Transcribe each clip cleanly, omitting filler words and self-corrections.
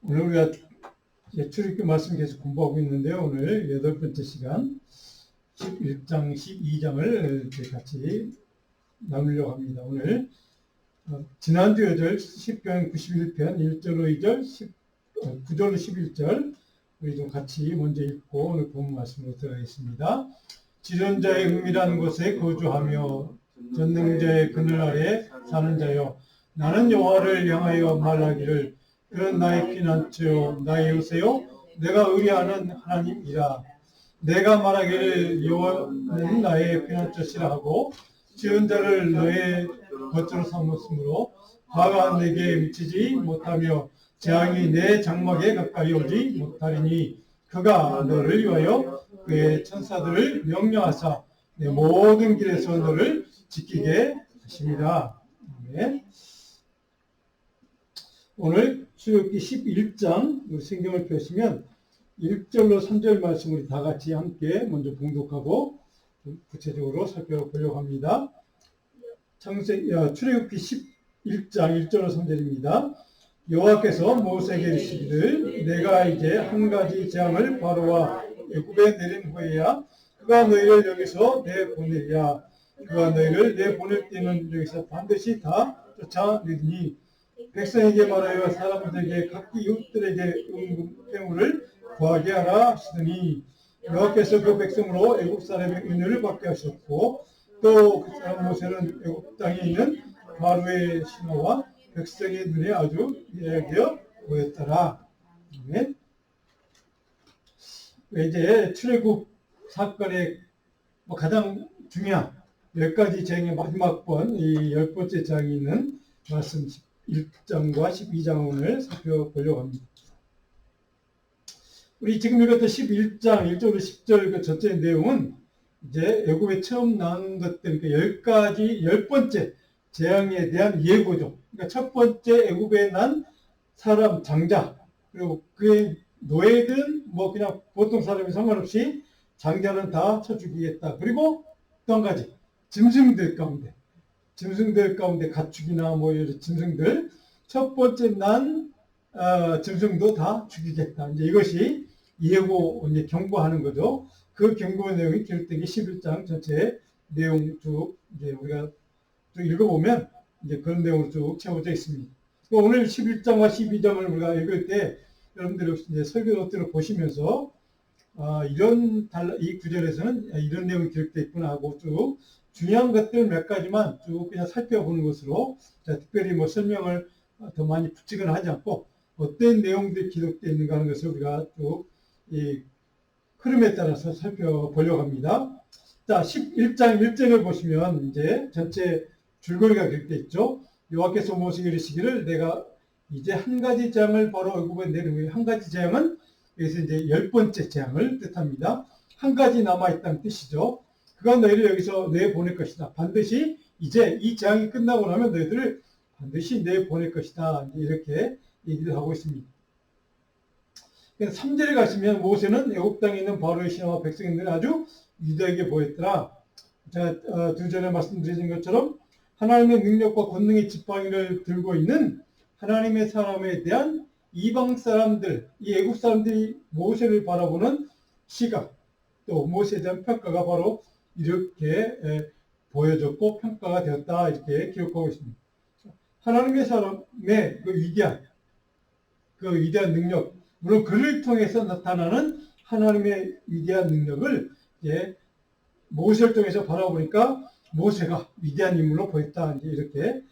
오늘 우리가 출애굽기 말씀 계속 공부하고 있는데요. 오늘 8번째 시간 11장, 12장을 같이 나누려고 합니다. 오늘 지난주 8절 10편 91편 1절로 2절 9절로 11절 우리 좀 같이 먼저 읽고 오늘 본 말씀으로 들어가겠습니다. 지존자의 은밀한 곳에 거주하며 전능자의 그늘 아래 사는 자여, 나는 여호와를 향하여 말하기를 그는 나의 피난처요 나의 요새요 내가 의뢰하는 하나님이라. 내가 말하기를 여호와는 나의 피난처시라 하고 지은 자를 너의 거처로 삼았으므로 화가 내게 미치지 못하며 재앙이 내 장막에 가까이 오지 못하리니 그가 너를 위하여 그의 천사들을 명령하사 내 모든 길에서 너를 지키게 하십니다. 네. 오늘 출애굽기 11장 성경을 펴시면 1절로 3절 말씀을 다 같이 함께 먼저 봉독하고 구체적으로 살펴보려고 합니다. 출애굽기 11장 1절로 3절입니다. 여호와께서 모세에게 이르시기를 내가 이제 한 가지 재앙을 바로와 애굽에 내린 후에야 그가 너희를 여기서 내보내리라. 그가 너희를 내보낼 때는 여기서 반드시 다 쫓아내리니 백성에게 말하여 사람들에게 각기 이웃들에게 은폐물을 구하게 하라 하시더니 여호와께서 그 백성으로 애굽 사람의 은혜를 받게 하셨고 또 그 사람 모세는 애굽 땅에 있는 바로의 신하와 백성의 눈에 아주 미하게 보였더라. 네. 이제 출애굽 사건의 가장 중요한 10가지 재앙의 마지막 번, 이 10번째 재앙이 있는 말씀 1장과 12장 오늘 살펴보려고 합니다. 우리 지금 읽었던 11장 1절로 10절 그 전체 내용은 이제 애굽에 처음 나온 것들, 그 10가지, 10번째 재앙에 대한 예고죠. 그러니까 첫 번째 애굽에 난 사람, 장자, 그리고 그의 노예든 뭐 그냥 보통 사람이 상관없이 장자는 다 쳐 죽이겠다. 그리고 또 한 가지, 짐승들 가운데 가축이나 뭐 이런 짐승들, 첫 번째 난 짐승도 다 죽이겠다. 이제 이것이 예고, 이제 경고하는 거죠. 그 경고 내용이 기록된 게 11장 전체 내용 쭉 이제 우리가 쭉 읽어보면 이제 그런 내용으로 쭉 채워져 있습니다. 오늘 11장과 12장을 우리가 읽을 때 여러분들이 이제 설교 노트를 보시면서 이 구절에서는 이런 내용이 기록되어 있구나 하고 쭉 중요한 것들 몇 가지만 쭉 그냥 살펴보는 것으로, 특별히 뭐 설명을 더 많이 붙이거나 하지 않고 어떤 내용들이 기록되어 있는가 하는 것을 우리가 쭉 이 흐름에 따라서 살펴보려고 합니다. 자, 11장 1절을 보시면 이제 전체 줄거리가 기록되어 있죠. 여호와께서 모세에게 이르시기를 내가 이제 한 가지 재앙을 바로 애굽에 내린 후에, 한 가지 재앙은 여기서 이제 10번째 재앙을 뜻합니다. 한 가지 남아있다는 뜻이죠. 그가 너희를 여기서 내보낼 것이다. 반드시 이제 이 재앙이 끝나고 나면 너희들을 반드시 내보낼 것이다. 이렇게 얘기를 하고 있습니다. 3절에 가시면 모세는 애굽 땅에 있는 바로의 신하와 백성들이 아주 위대하게 보였더라. 제가 2절에 말씀드린 것처럼 하나님의 능력과 권능의 지팡이를 들고 있는 하나님의 사람에 대한 이방 사람들, 이 애굽 사람들이 모세를 바라보는 시각, 또 모세에 대한 평가가 바로 이렇게 보여졌고 평가가 되었다, 이렇게 기록하고 있습니다. 하나님의 사람의 그 위대한 능력, 물론 그를 통해서 나타나는 하나님의 위대한 능력을 이제 모세를 통해서 바라보니까 모세가 위대한 인물로 보였다, 이제 이렇게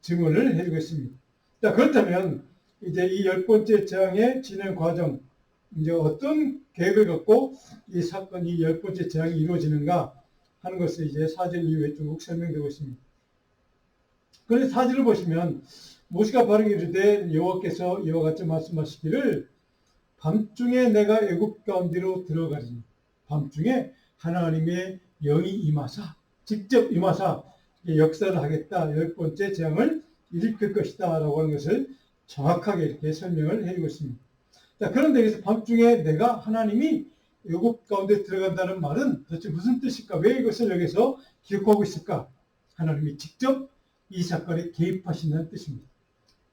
증언을 해주고 있습니다. 자, 그렇다면 이제 이 10번째 재앙의 진행 과정, 이제 어떤 계획을 갖고 이 사건이 10번째 재앙이 이루어지는가 하는 것을 이제 4절 이후에 쭉 설명되고 있습니다. 그런데 4절을 보시면 모세가 바르게 이르되 여호와께서 이와 같이 말씀하시기를 밤중에 내가 애굽 가운데로 들어가리니, 밤중에 하나님의 영이 임하사 직접 임하사 역사를 하겠다, 10번째 재앙을 일으킬 것이다 라고 하는 것을 정확하게 이렇게 설명을 해주고 있습니다. 자, 그런데 여기서 밤중에 내가 하나님이 애굽 가운데 들어간다는 말은 도대체 무슨 뜻일까? 왜 이것을 여기서 기록하고 있을까? 하나님이 직접 이 사건에 개입하신다는 뜻입니다.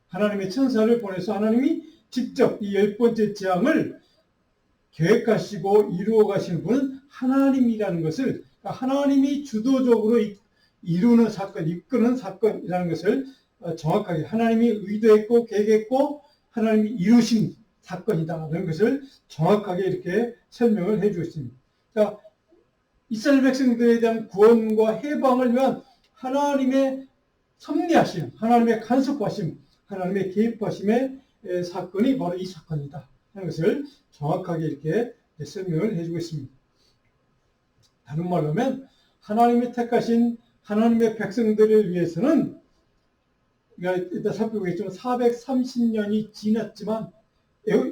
하나님의 천사를 보내서 하나님이 직접 이 10번째 재앙을 계획하시고 이루어 가시는 분은 하나님이라는 것을, 하나님이 주도적으로 이루는 사건, 이끄는 사건이라는 것을 정확하게 하나님이 의도했고 계획했고 하나님이 이루신 사건이다라는 것을 정확하게 이렇게 설명을 해주고 있습니다. 그러니까 이스라엘 백성들에 대한 구원과 해방을 위한 하나님의 섭리하심, 하나님의 간섭하심, 하나님의 개입하심의 사건이 바로 이 사건이다 하는 것을 정확하게 이렇게 설명을 해주고 있습니다. 다른 말로 하면 하나님이 택하신 하나님의 백성들을 위해서는, 그러니까 일단 살펴보겠지만 430년이 지났지만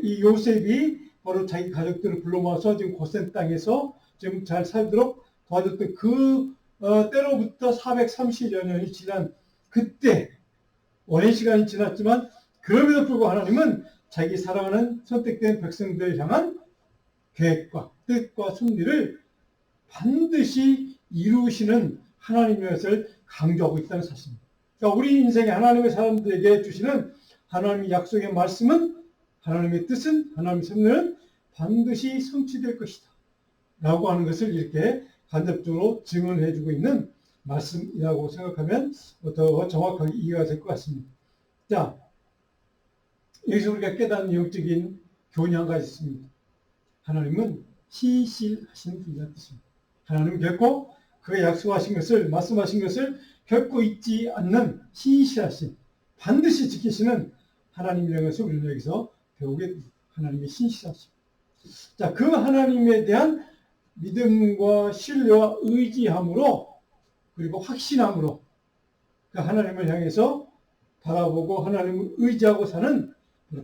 이 요셉이 바로 자기 가족들을 불러 모아서 지금 고센 땅에서 지금 잘 살도록 도와줬던 그 때로부터 430여 년이 지난 그때 오랜 시간이 지났지만 그럼에도 불구하고 하나님은 자기 사랑하는 선택된 백성들을 향한 계획과 뜻과 섭리를 반드시 이루시는 하나님의 것을 강조하고 있다는 사실입니다. 그러니까 우리 인생에 하나님의 사람들에게 주시는 하나님의 약속의 말씀은, 하나님의 뜻은, 하나님의 섭리는 반드시 성취될 것이다 라고 하는 것을 이렇게 간접적으로 증언해 주고 있는 말씀이라고 생각하면 더 정확하게 이해가 될 것 같습니다. 자, 여기서 우리가 깨닫는 영적인 교훈이 한 가지 있습니다. 하나님은 신실하신 분이라는 뜻입니다. 하나님은 결코 그가 약속하신 것을, 말씀하신 것을 결코 잊지 않는 신실하신, 반드시 지키시는 하나님이라는 것을 우리는 여기서 배우게 됩니다. 하나님의 신실하심. 자, 그 하나님에 대한 믿음과 신뢰와 의지함으로, 그리고 확신함으로 그 하나님을 향해서 바라보고 하나님을 의지하고 사는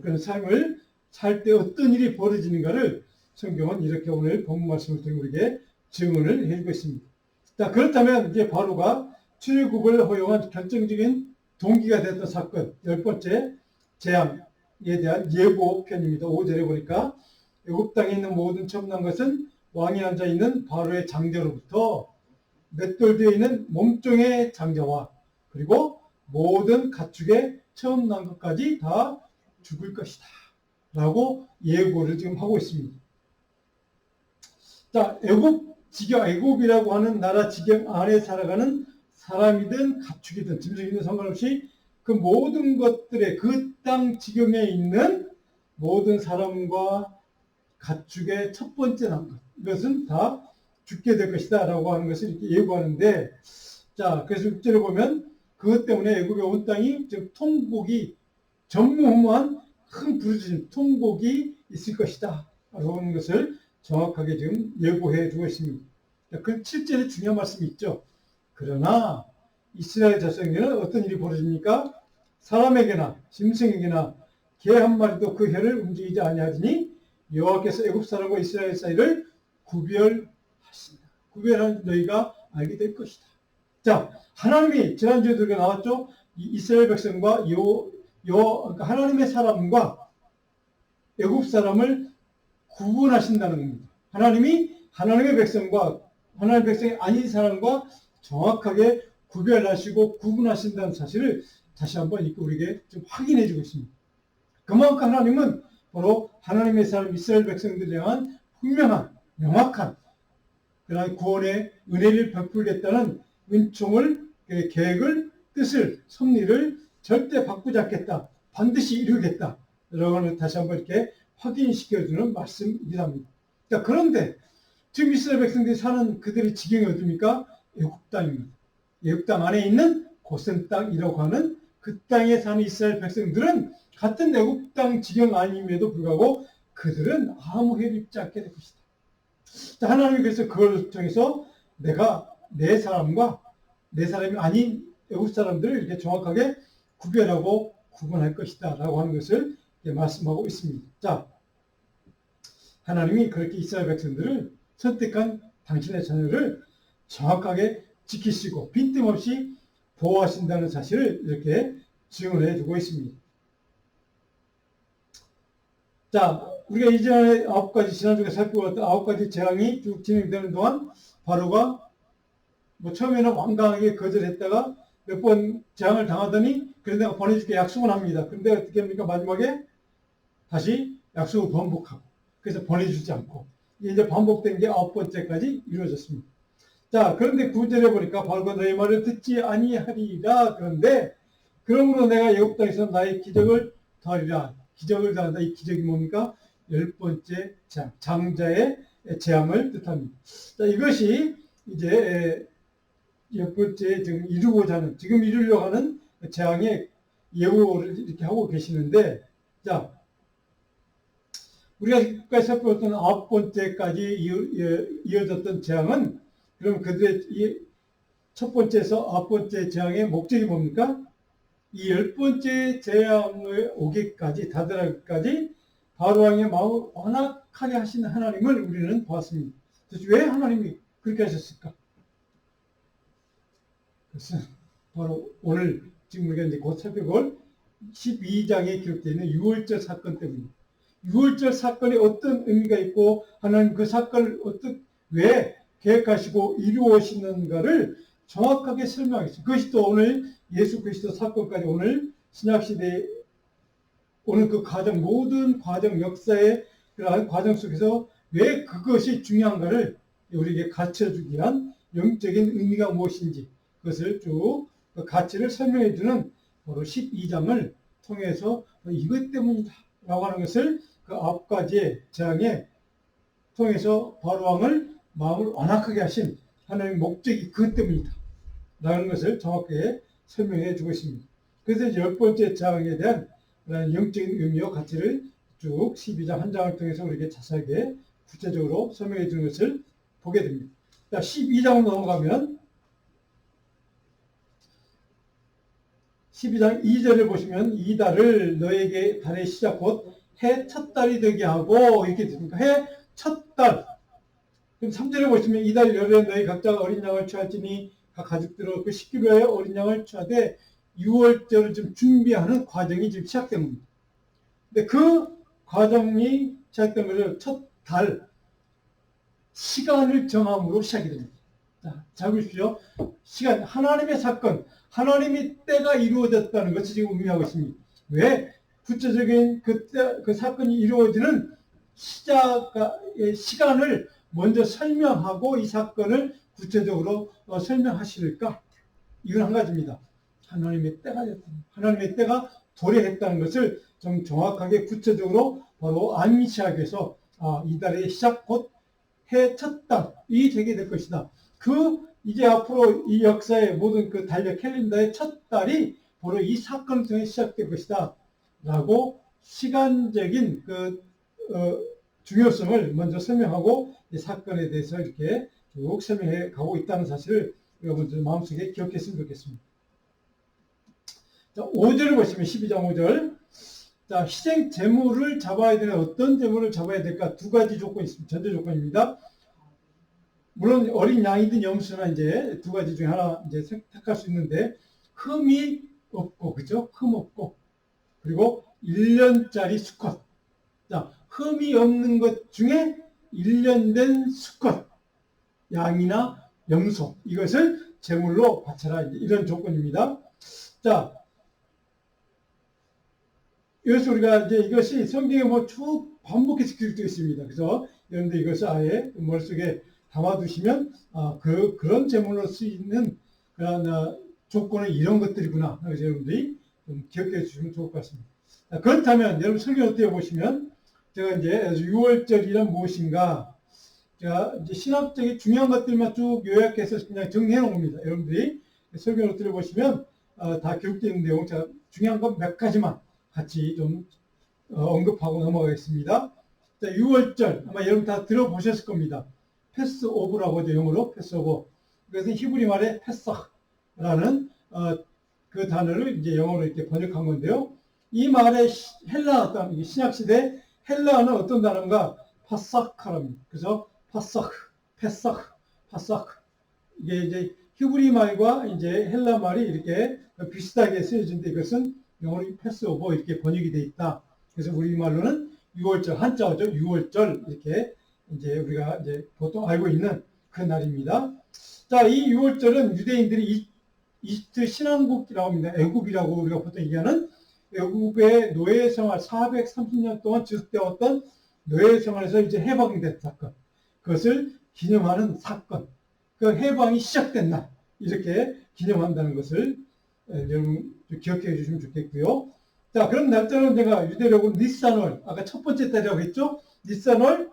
그런 삶을 살 때 어떤 일이 벌어지는가를 성경은 이렇게 오늘 본문 말씀을 통해 우리에게 증언을 해주고 있습니다. 자, 그렇다면 이제 바로가 출애굽을 허용한 결정적인 동기가 됐던 사건, 10번째 재앙에 대한 예고편입니다. 5절에 보니까 애굽 땅에 있는 모든 첨단 것은 왕이 앉아 있는 바로의 장자로부터 맷돌되어 있는 몸종의 장자와 그리고 모든 가축의 처음 난 것까지 다 죽을 것이다 라고 예고를 지금 하고 있습니다. 자, 애굽이라고 하는 나라 지경 안에 살아가는 사람이든 가축이든 짐승이든 상관없이 그 모든 것들의 그 땅 지경에 있는 모든 사람과 가축의 첫 번째 난 것, 이것은 다 죽게 될 것이다 라고 하는 것을 이렇게 예고하는데, 자, 그래서 6절에 보면 그것 때문에 애굽에 온 땅이 즉 통곡이, 전무후무한 큰 부르짖음, 통곡이 있을 것이다 라고 하는 것을 정확하게 지금 예고해 주고 있습니다. 그 7절에 중요한 말씀이 있죠. 그러나 이스라엘 자손에게는 어떤 일이 벌어집니까? 사람에게나 짐승에게나 개 한 마리도 그 혀를 움직이지 아니하리니 여호와께서 애굽 사람과 이스라엘 사이를 구별하신다. 구별한 너희가 알게 될 것이다. 자, 하나님이 지난주에 우리가 나왔죠. 이스라엘 백성과 그러니까 하나님의 사람과 애굽 사람을 구분하신다는 겁니다. 하나님이 하나님의 백성과 하나님의 백성이 아닌 사람과 정확하게 구별하시고 구분하신다는 사실을 다시 한번 우리에게 좀 확인해 주고 있습니다. 그만큼 하나님은 바로 하나님의 사람 이스라엘 백성들에 대한 분명한, 명확한 그런 구원의 은혜를 베풀겠다는 은총을, 계획을, 뜻을, 섭리를 절대 바꾸지 않겠다. 반드시 이루겠다. 라고 다시 한번 이렇게 확인시켜주는 말씀이기도 합니다. 자, 그런데 지금 이스라엘 백성들이 사는 그들의 지경이 어디입니까? 애굽 땅입니다. 애굽 땅 안에 있는 고센 땅이라고 하는 그 땅에 사는 이스라엘 백성들은 같은 애굽 땅 지경 아님에도 불구하고 그들은 아무 해를 입지 않게 될 것이다. 자, 하나님이 그래서 그걸 통해서 내가 내 사람과 내 사람이 아닌 애굽 사람들을 이렇게 정확하게 구별하고 구분할 것이다 라고 하는 것을 말씀하고 있습니다. 자, 하나님이 그렇게 이스라엘 백성들을 선택한 당신의 자녀를 정확하게 지키시고 빈틈없이 보호하신다는 사실을 이렇게 증언해 주고 있습니다. 자, 우리가 이전에 지난주에 살펴봤던 9가지 재앙이 쭉 진행되는 동안 바로가 처음에는 완강하게 거절했다가 몇 번 재앙을 당하더니 그래 내가 보내줄게 약속을 합니다. 그런데 어떻게 합니까? 마지막에 다시 약속을 번복하고 그래서 보내주지 않고 이제 반복된 게 9번째까지 이루어졌습니다. 자, 그런데 9절에 보니까 바로 너희 말을 듣지 아니하리라. 그런데 그러므로 내가 애굽 땅에서 나의 기적을 더하리라. 기적을 더한다. 이 기적이 뭡니까? 10번째 재앙, 장자의 재앙을 뜻합니다. 자, 이것이 이제 10번째 지금 이루고자 하는, 지금 이루려고 하는 재앙의 예고를 이렇게 하고 계시는데, 자, 우리가 지금까지 살펴봤던 9번째까지 이어졌던 재앙은 그럼 그들의 이 첫 번째에서 9번째 재앙의 목적이 뭡니까? 이 10번째 재앙을 오기까지 다다르기까지 바로왕의 마음을 완악하게 하신 하나님을 우리는 보았습니다. 그래서 왜 하나님이 그렇게 하셨을까? 그래서 바로 오늘 지금 우리가 이제 곧 살펴볼 12장에 기록되어 있는 6월절 사건 때문입니다. 6월절 사건이 어떤 의미가 있고 하나님 그 사건을 왜 계획하시고 이루어시는가를 정확하게 설명하겠습니다. 그것이 또 오늘 예수 그리스도 사건까지 오늘 신약시대에 오늘 그 과정, 모든 과정, 역사의 그러한 과정 속에서 왜 그것이 중요한가를 우리에게 가르쳐주기 위한 영적인 의미가 무엇인지 그것을 쭉 그 가치를 설명해주는 바로 12장을 통해서 이것 때문이다 라고 하는 것을 그 9가지의 재앙에 통해서 바로왕을 마음을 완악하게 하신 하나님의 목적이 그것 때문이다 라는 것을 정확하게 설명해 주고 있습니다. 그래서 10번째 재앙에 대한 영적인 의미와 가치를 쭉 12장 한 장을 통해서 우리에게 자세하게 구체적으로 설명해 주는 것을 보게 됩니다. 자, 12장으로 넘어가면 12장 2절을 보시면 이 달을 너에게 달의 시작 곧 해 첫 달이 되게 하고 이렇게 됩니까? 해 첫 달. 그럼 3절에 보시면 이 달 열흘에 너희 각자가 어린 양을 취할지니 각 가족들로 그 10kg의 어린 양을 취하되 6월절을 좀 준비하는 과정이 지금 시작된 겁니다. 근데 그 과정이 시작된 것을 첫 달 시간을 정함으로 시작이 됩니다. 자, 잘 보십시오. 시간, 하나님의 사건, 하나님의 때가 이루어졌다는 것을 지금 의미하고 있습니다. 왜? 구체적인 그 사건이 이루어지는 시작의 시간을 먼저 설명하고 이 사건을 구체적으로 설명하실까? 이건 한 가지입니다. 하나님의 때가 됐다. 하나님의 때가 도래했다는 것을 좀 정확하게 구체적으로 바로 암시하기 위해서 이 달의 시작 곧 해 첫 달이 되게 될 것이다. 이제 앞으로 이 역사의 모든 그 달력 캘린더의 첫 달이 바로 이 사건을 통해 시작될 것이다. 라고 시간적인 중요성을 먼저 설명하고 이 사건에 대해서 이렇게 쭉 설명해 가고 있다는 사실을 여러분들 마음속에 기억했으면 좋겠습니다. 자, 5절을 보시면 12장 5절. 자, 희생 제물을 잡아야 되는 어떤 제물을 잡아야 될까? 두 가지 조건이 있습니다. 전제 조건입니다. 물론 어린 양이든 염소나 이제 두 가지 중에 하나 이제 택할 수 있는데 흠이 없고 그죠? 흠 없고 그리고 1년짜리 수컷. 자, 흠이 없는 것 중에 1년 된 수컷 양이나 염소 이것을 제물로 바쳐라 이런 조건입니다. 자, 여기서 우리가 이제 이것이 성경에 뭐 쭉 반복해서 기록되어 있습니다. 그래서 여러분들 이것을 아예 머릿속에 담아두시면 그런 제물로 쓰이는 그런 조건은 이런 것들이구나. 그래서 여러분들이 좀 기억해 주시면 좋을 것 같습니다. 자, 그렇다면 여러분 성경 어떻게 보시면 제가 이제 6월절이란 무엇인가 제가 이제 신학적인 중요한 것들만 쭉 요약해서 그냥 정리해 놓은 겁니다. 여러분들이 설교를 들어보시면 다 기록되어 있는 내용 제가 중요한 건 몇 가지만 같이 좀 언급하고 넘어가겠습니다. 자, 6월절 아마 여러분 다 들어보셨을 겁니다. 패스오브라고 하죠. 영어로 패스오브. 그래서 히브리 말에 패스라는 그 단어를 이제 영어로 이렇게 번역한 건데요. 이 말의 헬라어 단어, 신약시대 헬라어는 어떤 단어인가? 파사카랍니다. 그래서 파사크. 이게 이제 히브리 말과 이제 헬라 말이 이렇게 비슷하게 쓰여진데 이것은 영어로 패스오버 이렇게 번역이 되어 있다. 그래서 우리말로는 6월절, 한자어죠. 6월절 이렇게 이제 우리가 이제 보통 알고 있는 그 날입니다. 자, 이 6월절은 유대인들이 이집트 신왕국이라고 합니다. 애굽이라고 우리가 보통 얘기하는 애굽의 노예 생활 430년 동안 지속되었던 노예 생활에서 이제 해방이 된 사건. 그것을 기념하는 사건. 그 해방이 시작된 날. 이렇게 기념한다는 것을 여러분 기억해 주시면 좋겠고요. 자, 그럼 날짜는 제가 유대력으로 니산월, 아까 첫 번째 달이라고 했죠? 니산월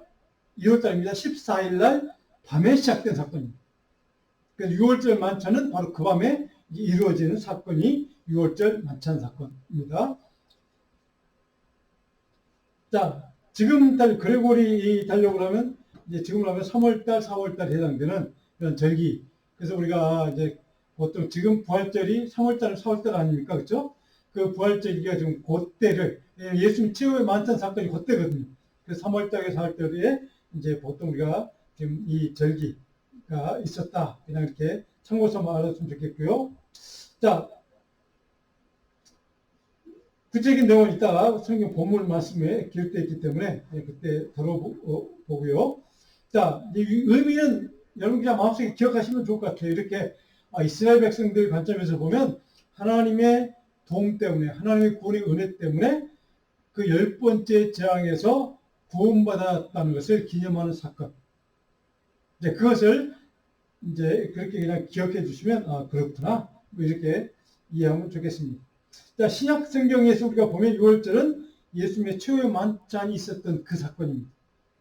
2월달입니다. 14일 날 밤에 시작된 사건입니다. 그래서 6월절 만찬은 바로 그 밤에 이루어지는 사건이 6월절 만찬 사건입니다. 자, 지금 달 그레고리 달력으로 하면 이제 지금으로 하면 3월달, 4월달 해당되는 그런 절기. 그래서 우리가 이제 보통 지금 부활절이 3월달, 4월달 아닙니까? 그렇죠? 그 부활절기가 지금 그때를 예수님 최후의 만찬 사건이 그때거든요. 그래서 3월달에 4월달에 이제 보통 우리가 지금 이 절기가 있었다. 그냥 이렇게 참고서만 알았으면 좋겠고요. 자, 구체적인 내용은 이따가 성경 본문 말씀에 기록되어 있기 때문에 그때 들어보고요. 자, 이 의미는 여러분 그냥 마음속에 기억하시면 좋을 것 같아요. 이렇게 이스라엘 백성들 관점에서 보면 하나님의 도움 때문에, 하나님의 구원의 은혜 때문에 그 10번째 재앙에서 구원받았다는 것을 기념하는 사건. 이제 그것을 이제 그렇게 그냥 기억해 주시면 그렇구나. 뭐 이렇게 이해하면 좋겠습니다. 자, 신약 성경에서 우리가 보면 6월절은 예수님의 최후의 만찬이 있었던 그 사건입니다.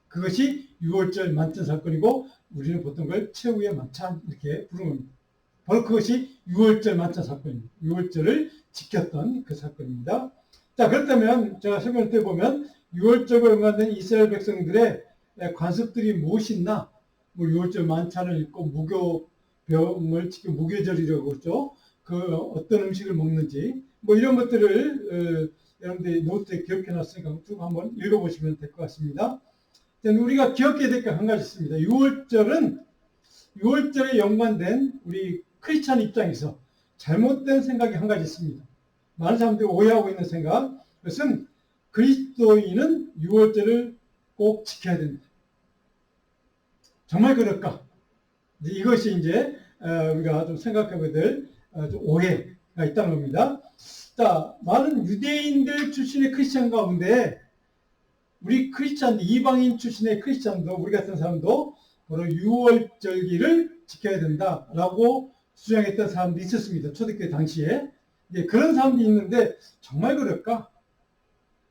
그것이 6월절 만찬 사건이고 우리는 보통 그걸 최후의 만찬 이렇게 부르는 겁니다. 바로 그것이 6월절 만찬 사건입니다. 6월절을 지켰던 그 사건입니다. 자, 그렇다면 제가 설명할 때 보면 6월절과 연관된 이스라엘 백성들의 관습들이 무엇이나 뭐 6월절 만찬을 읽고 무교병을 지키고 무교절이라고 그러죠. 그 어떤 음식을 먹는지 뭐 이런 것들을 여러분들이 노트에 기억해 놨으니까 쭉 한번 읽어보시면 될 것 같습니다. 우리가 기억해야 될 게 한 가지 있습니다. 6월절에 연관된 우리 크리스찬 입장에서 잘못된 생각이 한 가지 있습니다. 많은 사람들이 오해하고 있는 생각. 그것은 그리스도인은 6월절을 꼭 지켜야 된다. 정말 그럴까? 이것이 이제 우리가 좀 생각해봐야 될 오해가 있다는 겁니다. 자, 많은 유대인들 출신의 크리스찬 가운데 우리 크리스찬, 이방인 출신의 크리스찬도 우리 같은 사람도 바로 6월절기를 지켜야 된다라고 주장했던 사람도 있었습니다. 초대교회 당시에. 그런 사람도 있는데 정말 그럴까?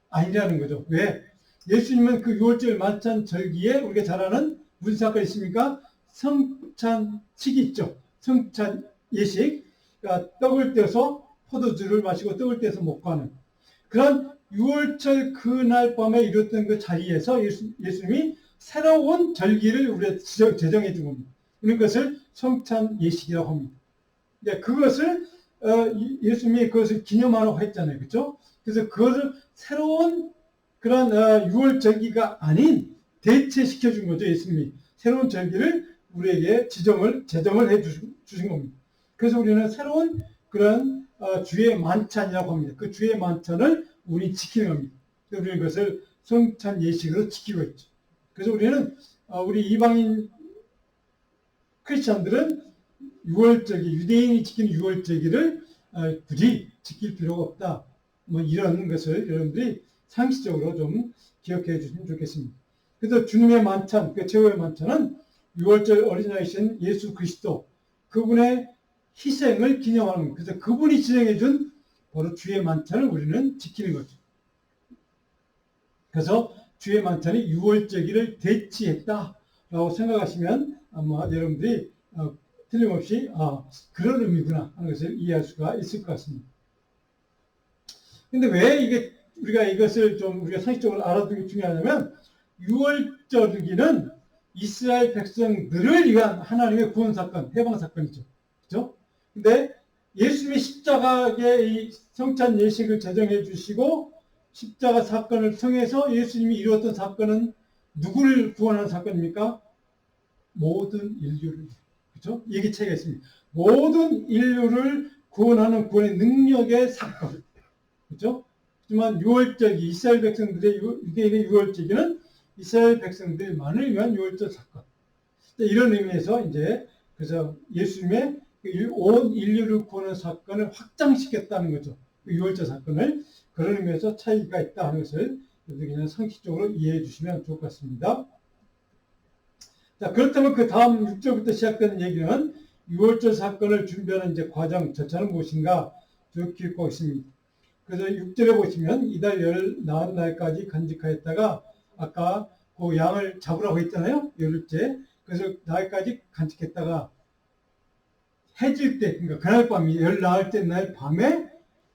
아니라는 거죠. 왜? 예수님은 그 6월절 만찬 절기에 우리가 잘 아는 무슨 사건이 있습니까? 성찬식이 있죠. 성찬 예식. 그러니까 떡을 떼서 포도주를 마시고 떡을 떼서 먹고 하는 그런 6월절 그날 밤에 이뤘던 그 자리에서 예수님이 새로운 절기를 우리가 제정해 준 겁니다. 그것을 성찬 예식이라고 합니다. 그것을 예수님이 그것을 기념하라고 했잖아요. 그렇죠? 그래서 그것을 새로운 그런 6월 절기가 아닌 대체시켜 준 거죠. 예수님이 새로운 절기를 우리에게 제정을 해 주신 겁니다. 그래서 우리는 새로운 그런 주의 만찬이라고 합니다. 그 주의 만찬을 우리 지키는 겁니다. 우리는 그것을 성찬 예식으로 지키고 있죠. 그래서 우리는 우리 이방인 크리스찬들은 6월절기, 유대인이 지키는 6월절기를 굳이 지킬 필요가 없다. 뭐 이런 것을 여러분들이 상식적으로 좀 기억해 주시면 좋겠습니다. 그래서 주님의 만찬, 그 최후의 만찬은 6월절 어린아이신 예수 그리스도, 그분의 희생을 기념하는, 그래서 그분이 지정해 준 바로 주의 만찬을 우리는 지키는 거죠. 그래서 주의 만찬이 6월절기를 대치했다라고 생각하시면 아마 여러분들이 틀림없이 그런 의미구나 하는 것을 이해할 수가 있을 것 같습니다. 근데 왜 우리가 이것을 좀 우리가 상식적으로 알아두는 게 중요하냐면 6월절기는 이스라엘 백성들을 위한 하나님의 구원 사건, 해방 사건이죠. 그렇죠? 근데 예수님의 십자가의 이 성찬 예식을 제정해 주시고 십자가 사건을 통해서 예수님이 이루었던 사건은 누구를 구원하는 사건입니까? 모든 인류를. 그렇죠? 얘기 차이가 있습니다. 모든 인류를 구원하는 구원의 능력의 사건. 그렇죠? 하지만 6월절기, 이스라엘 백성들의 유대인의 6월절기는 이스라엘 백성들만을 위한 6월절 사건. 이런 의미에서 이제 그래서 예수님의 온 인류를 구하는 사건을 확장시켰다는 거죠. 그 유월절 사건을. 그런 의미에서 차이가 있다 하는 것을 그냥 상식적으로 이해해 주시면 좋을 것 같습니다. 자, 그렇다면 그 다음 6절부터 시작되는 얘기는 유월절 사건을 준비하는 이제 과정, 절차는 무엇인가 쭉 기록하고 있습니다. 그래서 6절에 보시면 이달 열 나은 날까지 간직하였다가 아까 그 양을 잡으라고 했잖아요. 열흘째. 그래서 날까지 간직했다가 해질 때, 그러니까 그날 밤이 열 나을 때 날 밤에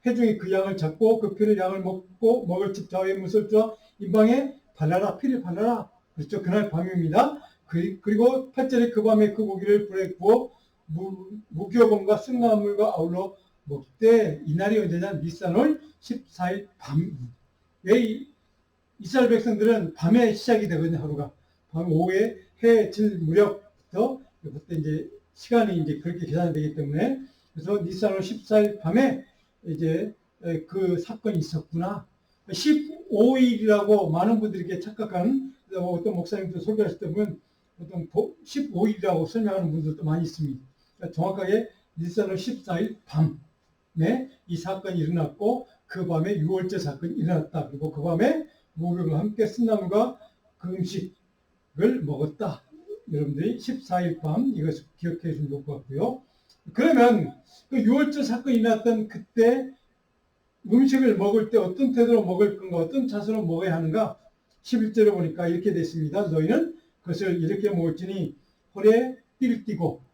해중이 그 양을 잡고 그 피를 양을 먹고 먹을 집 좌우에 무술 주어 인방에 발라라, 피를 발라라. 그렇죠. 그날 밤입니다. 그리고 8절에 그 밤에 그 고기를 불에 구워 무교범과 쓴나물과 아울러 먹되 이날이 언제냐? 니산월 14일 밤. 왜 이스라엘 백성들은 밤에 시작이 되거든요. 하루가. 밤 오후에 해 질 무렵부터 그때 이제 시간이 이제 그렇게 계산이 되기 때문에 그래서 니산월 14일 밤에 이제 그 사건이 있었구나. 15일이라고 많은 분들이 이렇게 착각하는 어떤 목사님들 소개하실 때 보면 보통 15일이라고 설명하는 분들도 많이 있습니다. 그러니까 정확하게 니산월 14일 밤에 이 사건이 일어났고 그 밤에 유월절 사건이 일어났다. 그리고 그 밤에 무교와 함께 쓴나물과 그 음식을 먹었다. 여러분들이 14일 밤 이것을 기억해 주시면 좋을 것 같고요. 그러면 그 유월절 사건이 일어났던 그때 음식을 먹을 때 어떤 태도로 먹을 건가, 어떤 자세로 먹어야 하는가 11절에 보니까 이렇게 되어 있습니다. 너희는 그것을 이렇게 먹을지니 허리에 띠를 띠고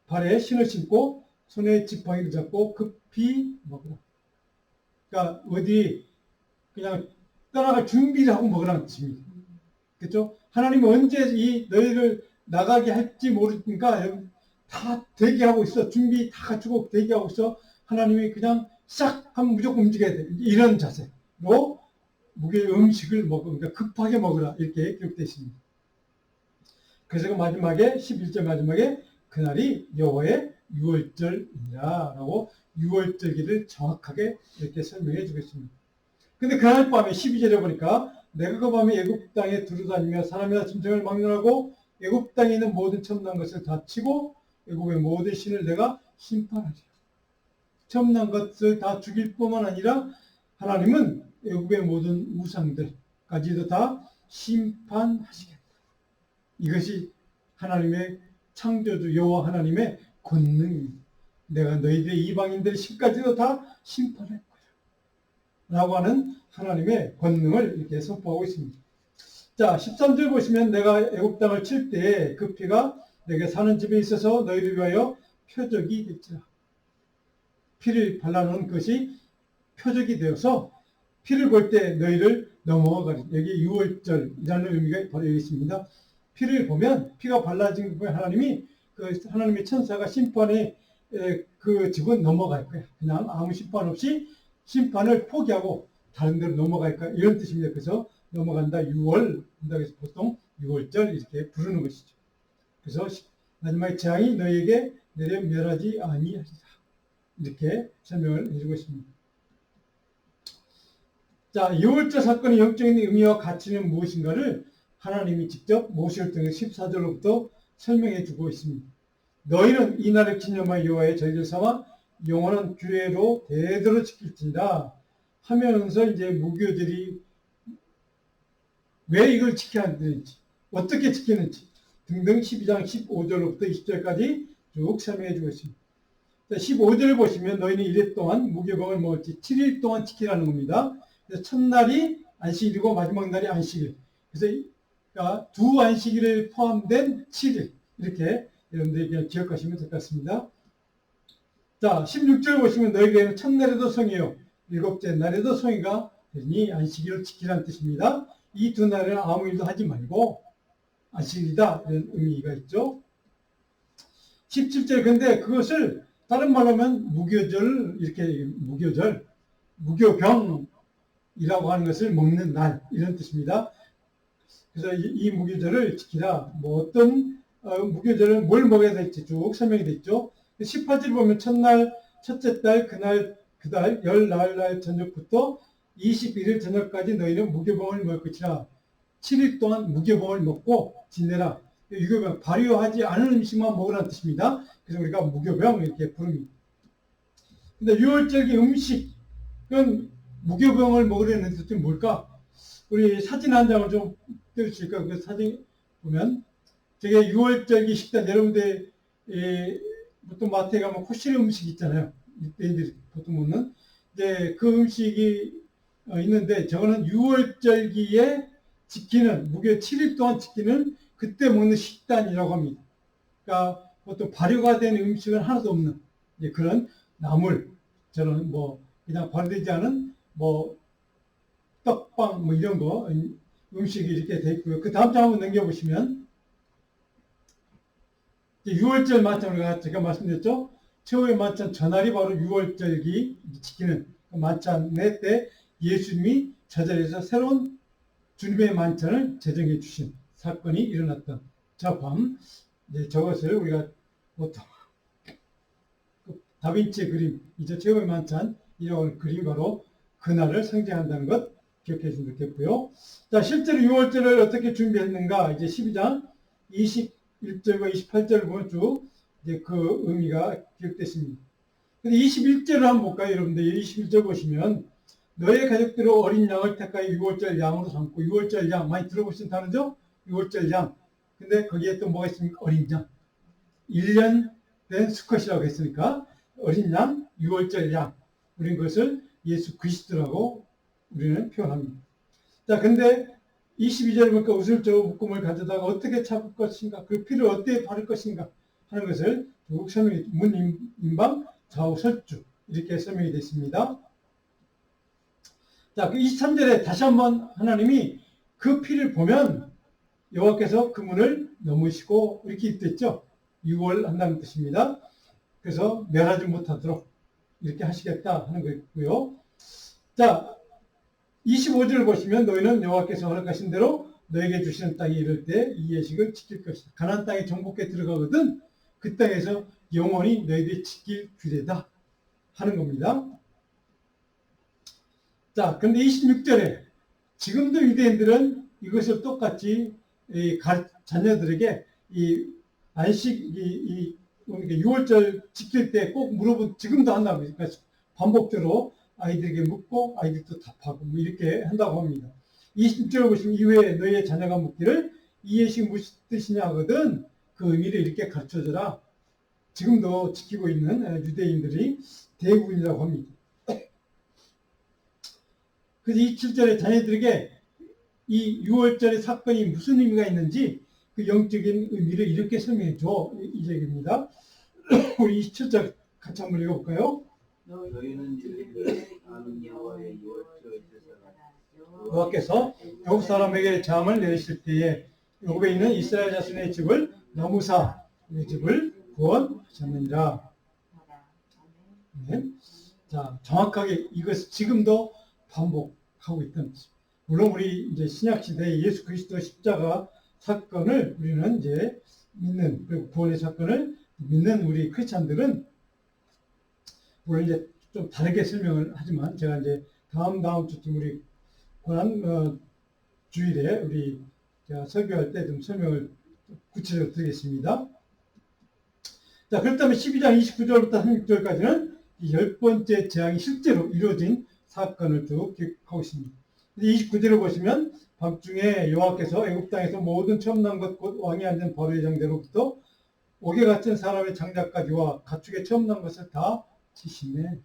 발에 신을 신고 손에 지팡이를 잡고 급히 먹으라. 그러니까 어디 그냥 떠나갈 준비를 하고 먹으라는 뜻입니다. 그렇죠? 하나님은 언제 이 너희를 나가게 할지 모르니까 다 대기하고 있어. 준비 다 갖추고 대기하고 있어. 하나님이 그냥 시작하면 무조건 움직여야 돼. 이런 자세로 음식을 먹어. 그러니까 급하게 먹으라. 이렇게 기록되어 있습니다. 그래서 그 마지막에 11절 마지막에 그날이 여호와의 유월절이라 라고 유월절기를 정확하게 이렇게 설명해 주겠습니다. 근데 그날 밤에 12절에 보니까 내가 그 밤에 애굽 땅에 두루다니며 사람이나 짐승을 막론하고 애굽 땅에 있는 모든 첨난 것을 다 치고 애굽의 모든 신을 내가 심판하리라. 첨난 것을 다 죽일 뿐만 아니라 하나님은 애굽의 모든 우상들까지도 다 심판하시겠다. 이것이 하나님의 창조주 여호와 하나님의 권능입니다. 내가 너희들의 이방인들 신까지도 다 심판할 거야. 라고 하는 하나님의 권능을 이렇게 선포하고 있습니다. 자, 13절 보시면 내가 애굽 땅을 칠 때 그 피가 내게 사는 집에 있어서 너희를 위하여 표적이 될지라. 피를 발라놓은 것이 표적이 되어서 피를 볼 때 너희를 넘어가리. 여기 유월절이라는 의미가 바로 여기 있습니다. 피를 보면 피가 발라진 걸 보면 하나님이 그 하나님의 천사가 심판에 그 집은 넘어갈 거야. 그냥 아무 심판 없이 심판을 포기하고 다른 데로 넘어갈 거야. 이런 뜻입니다. 그래서 넘어간다. 유월 한다고 해서 보통 유월절 이렇게 부르는 것이죠. 그래서 마지막에 재앙이 너희에게 내려 멸하지 아니하리라. 이렇게 설명을 해주고 있습니다. 자, 유월절 사건의 영적인 의미와 가치는 무엇인가를 하나님이 직접 모세를 통해 14절로부터 설명해 주고 있습니다. 너희는 이 날을 기념하여 여호와의 절기를 삼아 영원한 규례로 대대로 지킬지니라 하면서 이제 무교들이 왜 이걸 지켜야 되는지, 어떻게 지키는지 등등 12장 15절로부터 20절까지 쭉 설명해 주고 있습니다. 15절을 보시면 너희는 이래 동안 무교병을 먹을지 7일 동안 지키라는 겁니다. 그래서 첫날이 안식일이고 마지막 날이 안식일. 그래서 그러니까 두 안식일을 포함된 7일. 이렇게 여러분들이 그냥 기억하시면 될 것 같습니다. 자, 16절 보시면 너희에게는 첫날에도 성이요 일곱째 날에도 성이가 되니 안식일을 지키라는 뜻입니다. 이 두 날에는 아무 일도 하지 말고 안식일이다 이런 의미가 있죠. 17절 근데 그것을 다른 말로 하면 무교절 이렇게 무교병이라고 하는 것을 먹는 날 이런 뜻입니다. 그래서 이 무교절을 지키라. 뭐 어떤 무교절은 뭘 먹어야 될지 쭉 설명이 됐죠. 18절 보면 첫날 첫째 달 그달 열 나흘날 저녁부터 21일 저녁까지 너희는 무교병을 먹을 것이라. 7일 동안 무교병을 먹고 지내라. 유교병 발효하지 않은 음식만 먹으라는 뜻입니다. 그래서 우리가 무교병 이렇게 부릅니다. 근데 유월절기 음식은 무교병을 먹으려는 뜻이 뭘까? 우리 사진 한 장을 좀 띄워주실까요? 그 사진 보면 저게 유월절기 식단, 여러분들 보통 마트에 가면 코실 음식 있잖아요. 이때들이 보통 먹는 이제 그 음식이 있는데 저거는 유월절기에 지키는 무교 7일 동안 지키는 그때 먹는 식단이라고 합니다. 그러니까 보통 발효가 된 음식은 하나도 없는 그런 나물, 저는 뭐 그냥 발효되지 않은 뭐 떡빵 뭐 이런 거 음식이 이렇게 돼 있고요. 그 다음 장 한번 넘겨보시면 6월절 만찬 우리가 제가 말씀드렸죠. 최후의 만찬 전날이 바로 6월절기 지키는 그 만찬의 때 예수님이 저 자리에서 새로운 주님의 만찬을 제정해 주신 사건이 일어났던 저 밤, 저것을 우리가 보통 다빈치의 그림, 이제 최후의 만찬 이런 그림 바로 그날을 상징한다는 것 기억해 주시면 좋겠고요. 자, 실제로 6월절을 어떻게 준비했는가? 이제 12장 21절과 28절을 보면 쭉 이제 그 의미가 기억됐습니다. 근데 21절을 한번 볼까요, 여러분들? 21절 보시면 너의 가족들은 어린 양을 택하여 6월절 양으로 삼고 6월절 양 많이 들어보신 단어죠? 6월절 양. 근데 거기에 또 뭐가 있습니까? 어린 양. 1년 된 수컷이라고 했으니까 어린 양, 6월절 양. 우리는 그것을 예수 그리스도라고 우리는 표현합니다. 자, 근데 22절에 보니까 우슬조 묶음을 가져다가 어떻게 잡을 것인가, 그 피를 어떻게 바를 것인가 하는 것을 조국 설명이 문인방 좌우 설주 이렇게 설명이 됐습니다. 자, 그 23절에 다시 한번 하나님이 그 피를 보면 여호와께서 그 문을 넘으시고 이렇게 됐죠. 6월 한다는 뜻입니다. 그래서 멸하지 못하도록 이렇게 하시겠다 하는 거고요. 자, 25절을 보시면 너희는 여호와께서 허락하신 대로 너에게 주시는 땅에 이를 때 이 예식을 지킬 것이다. 가나안 땅에 정복해 들어가거든 그 땅에서 영원히 너희들이 지킬 규례다 하는 겁니다. 자, 근데 26절에 지금도 유대인들은 이것을 똑같이 자녀들에게 이 안식, 6월절 지킬 때 꼭 물어본, 지금도 한다고. 그러니까 반복적으로 아이들에게 묻고 아이들도 답하고 뭐 이렇게 한다고 합니다. 20절을 보시면 이후에 너희의 자녀가 묻기를 이 예식 무슨 뜻이냐 하거든 그 의미를 이렇게 가르쳐줘라. 지금도 지키고 있는 유대인들이 대부분이라고 합니다. 그래서 27절에 자녀들에게 이 6월절의 사건이 무슨 의미가 있는지 그 영적인 의미를 이렇게 설명해 줘. 이 얘기입니다. 우리 27절 같이 한번 읽어볼까요? 너희는 유대인들이 아는 여호와의 6월절 여호와께서 애굽 사람에게 재앙을 내리실 때에 애굽에 있는 이스라엘 자손의 집을 너무사 의 집을 구원하셨느니라. 네. 자, 정확하게 이것을 지금도 반복하고 있다는 것입니다. 물론 우리 이제 신약 시대의 예수 그리스도 십자가 사건을 우리는 이제 믿는, 그리고 구원의 사건을 믿는 우리 크리스찬들은 물론 이제 좀 다르게 설명을 하지만 제가 이제 다음 주쯤 우리 고난 주일에 우리 제가 설교할 때 좀 설명을 구체적으로 드리겠습니다. 자, 그렇다면 12장 29절부터 36절까지는 이 10번째 재앙이 실제로 이루어진 사건을 쭉 기록하고 있습니다. 29절을 보시면 밤중에 여호와께서 애굽 땅에서 모든 처음 난 것 곧 왕이 앉은 바로의 장대로부터 옥에 갇힌 사람의 장자까지와 가축의 처음 난 것을 다 치시네.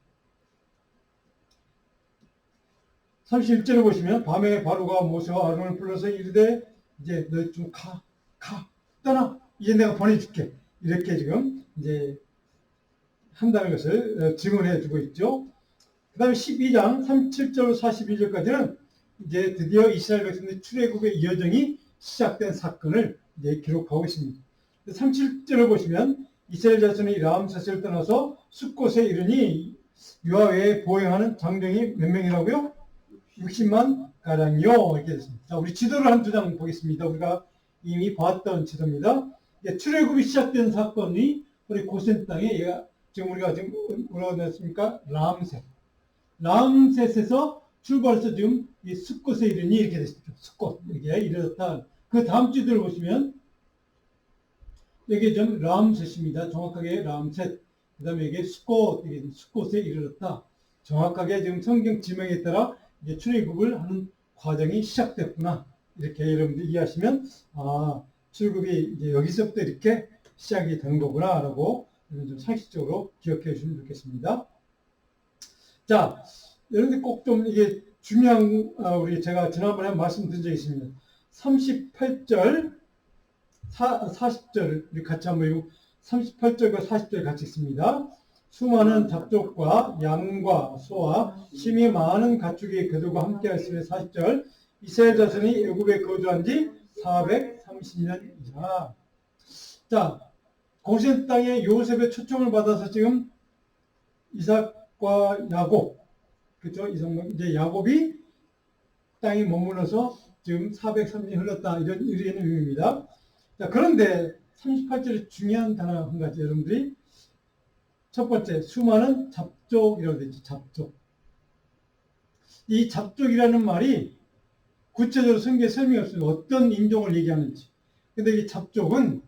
31절을 보시면 밤에 바로가 모세와 아론을 불러서 이르되 이제 너 좀 가 떠나 이제 내가 보내줄게 이렇게 지금 이제 한다는 것을 증언해 주고 있죠. 그 다음에 12장 37절 42절까지는 이제 드디어 이스라엘 백성들의 출애굽의 여정이 시작된 사건을 이제 기록하고 있습니다. 37절을 보시면 이스라엘 자손이 람셋을 떠나서 숫곳에 이르니 유아 외에 보행하는 장정이 몇 명이라고요? 60만 가량이요 이렇게 됐습니다. 자, 우리 지도를 한 두 장 보겠습니다. 우리가 이미 봤던 지도입니다. 출애굽이 시작된 사건이 우리 고센 땅에 지금 우리가 지금 뭐라고 했습니까? 람셋에서 출발해서 지금 이 숫곳에 이르니 이렇게 됐죠. 숫곳 이렇게 이르렀다. 그 다음 지도를 보시면 이게 좀 람셋입니다. 정확하게 람셋. 그 다음에 이게 수꽃에 이르렀다. 정확하게 지금 성경 지명에 따라 이제 출애굽을 하는 과정이 시작됐구나. 이렇게 여러분들 이해하시면, 아, 출애굽이 이제 여기서부터 이렇게 시작이 되는 거구나. 라고 좀 상식적으로 기억해 주시면 좋겠습니다. 자, 여러분들 꼭 좀 이게 중요한, 우리 제가 지난번에 말씀드린 적이 있습니다. 38절, 40절, 우리 같이 한번 읽고, 38절과 40절 같이 읽습니다. 수많은 잡족과 양과 소와 심히 많은 가축이 그들과 함께 하였으며 40절, 이스라엘 자손이 애굽에 거주한 지 430년이라. 자, 고센 땅에 요셉의 초청을 받아서 지금 이삭과 야곱, 그렇죠? 이제 야곱이 땅에 머물러서 지금 430년 흘렀다. 이런 의미입니다. 자, 그런데 38절에 중요한 단어 한 가지 여러분들이 첫 번째, 수많은 잡족이라고 되어 있죠. 잡족. 이 잡족이라는 말이 구체적으로 성경에 설명이 없습니다. 어떤 인종을 얘기하는지. 근데 이 잡족은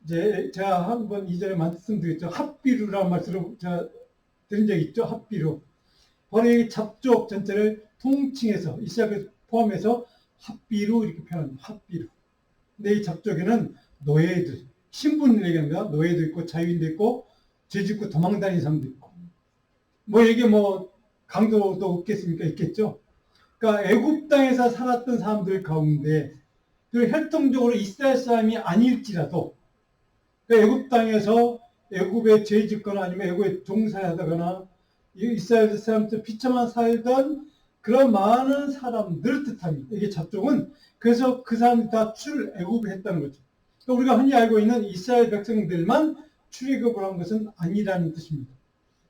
이제 제가 한번 이전에 말씀드렸죠. 핫비루라는 말씀을 제가 들은 적이 있죠. 핫비루. 바로 이 잡족 전체를 통칭해서 이스라엘 포함해서 핫비루 이렇게 표현합니다. 핫비루. 근데 이 잡족에는 노예들, 신분을 얘기합니다. 노예도 있고 자유인도 있고 죄 짓고 도망다니는 사람도 있고. 뭐 이게 뭐 강도도 없겠습니까? 있겠죠. 그러니까 애굽 땅에서 살았던 사람들 가운데 그 혈통적으로 이스라엘 사람이 아닐지라도 애굽 땅에서 애굽에 죄 짓거나 아니면 애굽에 종사하다거나 이스라엘 사람들 비참한 살던 그런 많은 사람들 뜻합니다. 이게 잡족은 그래서 그 사람들이 다 출애굽을 했다는 거죠. 그러니까 우리가 흔히 알고 있는 이스라엘 백성들만 출애굽을 한 것은 아니라는 뜻입니다.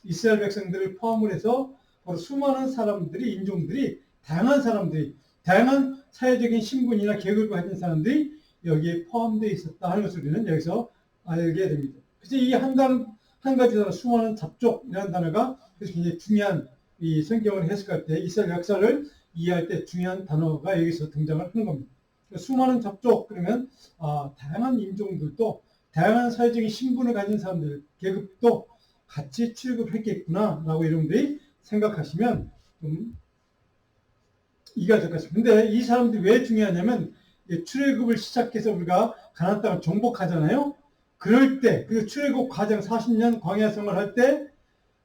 이스라엘 백성들을 포함을 해서 바로 수많은 사람들이 인종들이 다양한 사람들이 다양한 사회적인 신분이나 계급을 가진 사람들이 여기에 포함되어 있었다 하는 것을 우리는 여기서 알게 됩니다. 그래서 이 한 가지 단어 수많은 잡족이라는 단어가 그래서 굉장히 중요한 이 성경을 해석할 때 이스라엘 역사를 이해할 때 중요한 단어가 여기서 등장을 하는 겁니다. 수많은 잡족 그러면 다양한 인종들도 다양한 사회적인 신분을 가진 사람들 계급도 같이 출애굽했겠구나 라고 여러분들이 생각하시면 좀 이해가 될 것 같습니다. 근데 이 사람들이 왜 중요하냐면 출애굽을 시작해서 우리가 가나안 땅을 정복하잖아요. 그럴 때 그 출애굽 과정 40년 광야 생활할 때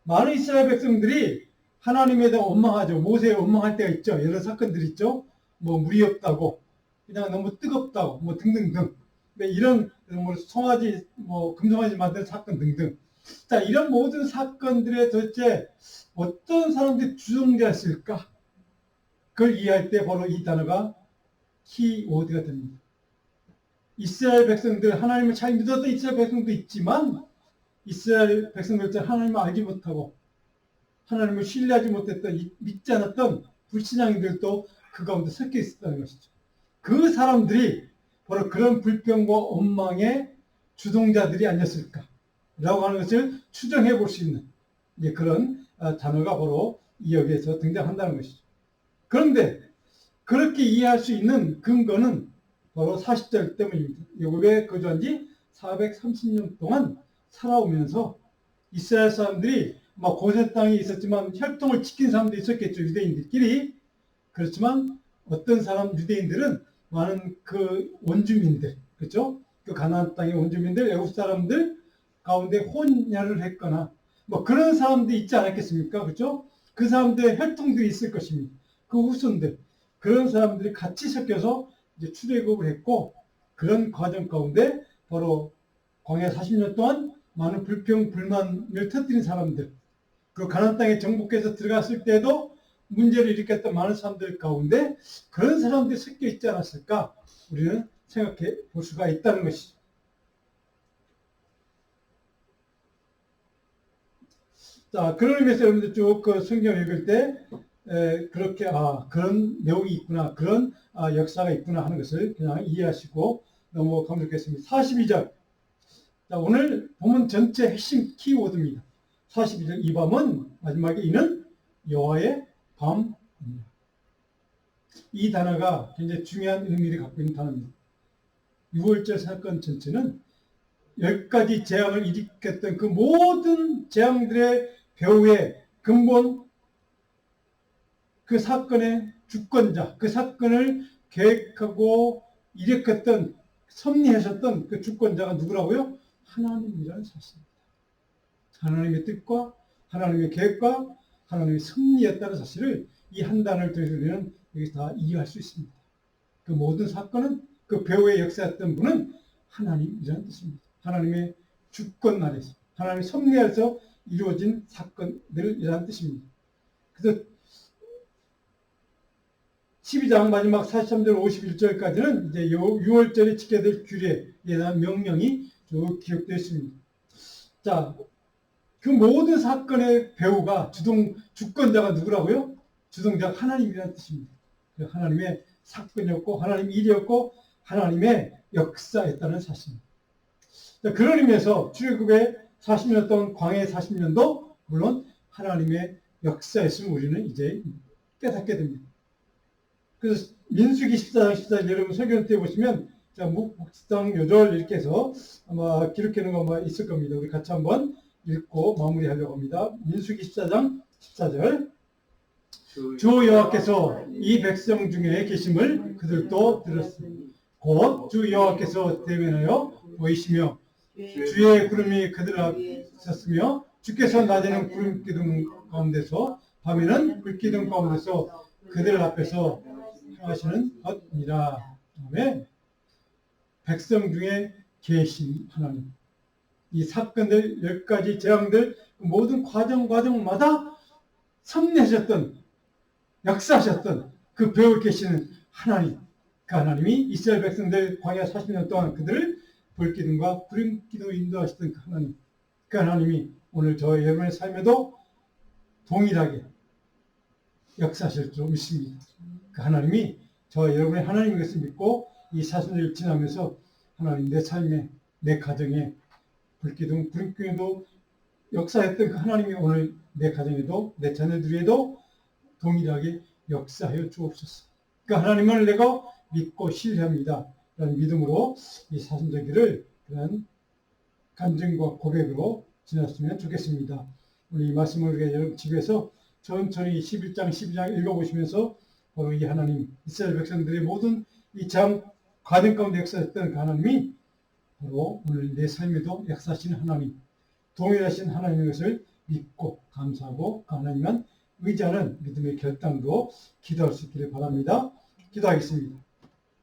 많은 이스라엘 백성들이 하나님에 대해 원망하죠. 모세에 원망할 때가 있죠. 여러 사건들이 있죠. 뭐 물이 없다고 그냥 너무 뜨겁다고 뭐 등등등. 이런 뭐 송아지 뭐 금송아지 만드는 사건 등등. 자, 이런 모든 사건들에 도대체 어떤 사람들이 주동자였을까? 그걸 이해할 때 바로 이 단어가 키워드가 됩니다. 이스라엘 백성들, 하나님을 잘 믿었던 이스라엘 백성도 있지만 이스라엘 백성들 하나님을 알지 못하고 하나님을 신뢰하지 못했던, 믿지 않았던 불신앙인들도 그 가운데 섞여 있었다는 것이죠. 그 사람들이 바로 그런 불평과 원망의 주동자들이 아니었을까 라고 하는 것을 추정해 볼 수 있는 그런 단어가 바로 이 여기에서 등장한다는 것이죠. 그런데 그렇게 이해할 수 있는 근거는 바로 40절 때문입니다. 애굽에 거주한 지 430년 동안 살아오면서 이스라엘 사람들이 고센 땅에 있었지만 혈통을 지킨 사람도 있었겠죠. 유대인들끼리. 그렇지만 어떤 사람 유대인들은 많은 그 원주민들, 그렇죠? 그 가나안 땅의 원주민들, 애굽 사람들 가운데 혼혈을 했거나 그런 사람들이 있지 않았겠습니까? 그렇죠? 그 사람들의 혈통들이 있을 것입니다. 그 후손들, 그런 사람들이 같이 섞여서 이제 출애굽을 했고 그런 과정 가운데 바로 광야 40년 동안 많은 불평, 불만을 터뜨린 사람들, 그 가나안 땅에 정복해서 들어갔을 때도 문제를 일으켰던 많은 사람들 가운데 그런 사람들이 섞여 있지 않았을까 우리는 생각해 볼 수가 있다는 것이죠. 자, 그런 의미에서 여러분들 쭉 그 성경을 읽을 때 그렇게 그런 내용이 있구나, 그런 역사가 있구나 하는 것을 그냥 이해하시고 넘어가면 좋겠습니다. 42절. 자, 오늘 본문 전체 핵심 키워드입니다. 42절. 이 밤은 마지막에 이는 여호와의 밤입니다. 이 단어가 굉장히 중요한 의미를 갖고 있는 단어입니다. 6월절 사건 전체는 10가지 재앙을 일으켰던 그 모든 재앙들의 배후의 근본, 그 사건의 주권자, 그 사건을 계획하고 일으켰던, 섭리하셨던 그 주권자가 누구라고요? 하나님이라는 사실입니다. 하나님의 뜻과 하나님의 계획과 하나님의 섭리였다는 사실을 이 한 단을 들으면 여기서 다 이해할 수 있습니다. 그 모든 사건은, 그 배후의 역사였던 분은 하나님이라는 뜻입니다. 하나님의 주권 아래서, 하나님의 섭리 아래서 이루어진 사건들이라는 뜻입니다. 그래서 12장 마지막 43절 51절까지는 이제 6월절에 지켜야 될 규례에 대한 명령이 쭉 기록되어 있습니다. 자, 그 모든 사건의 배후가 주권자가 누구라고요? 주동자가 하나님이라는 뜻입니다. 하나님의 사건이었고, 하나님의 일이었고, 하나님의 역사였다는 사실입니다. 자, 그런 의미에서 출애굽의 40년 동안 광야의 40년도 물론 하나님의 역사였음을 우리는 이제 깨닫게 됩니다. 그래서 민수기 14장 14절 여러분 설교 때 보시면 자, 묵상 요절 이렇게 해서 아마 기록해 놓은 거 아마 있을 겁니다. 우리 같이 한번 읽고 마무리하려고 합니다. 민수기 14장 14절 주 여호와께서 이 백성 중에 계심을 그들도 들었으니 곧 주 여호와께서 대면하여 보이시며 주의 구름이 그들 앞에 있었으며 주께서 낮에는 구름 기둥 가운데서 밤에는 불기둥 가운데서 그들 앞에서 하시는 것이니라. 다음에 백성 중에 계신 하나님, 이 사건들 10가지 재앙들 모든 과정마다 섭리하셨던, 역사하셨던 그 배우 계시는 하나님, 그 하나님이 이스라엘 백성들 광야 40년 동안 그들을 불기둥과 구름기둥으로 인도하셨던 그 하나님, 그 하나님이 오늘 저와 여러분의 삶에도 동일하게 역사하실 줄 믿습니다. 그 하나님이 저와 여러분의 하나님인 것을 믿고 이 40년을 지나면서 하나님 내 삶에, 내 가정에 불기둥, 구름기둥도 역사했던 그 하나님이 오늘 내 가정에도 내 자녀들에도 동일하게 역사하여 주옵소서. 그 하나님을 내가 믿고 신뢰합니다. 라는 믿음으로 이 사순절기를 그런 간증과 고백으로 지났으면 좋겠습니다. 오늘 이 말씀을 여러분 집에서 천천히 11장, 12장 읽어보시면서 바로 이 하나님, 이스라엘 백성들의 모든 이 장 과정 가운데 역사했던 그 하나님이 바로 오늘 내 삶에도 역사하시는 하나님, 동일하신 하나님인 것을 믿고 감사하고 그 하나님만 의지하는 믿음의 결단으로 기도할 수 있기를 바랍니다. 기도하겠습니다.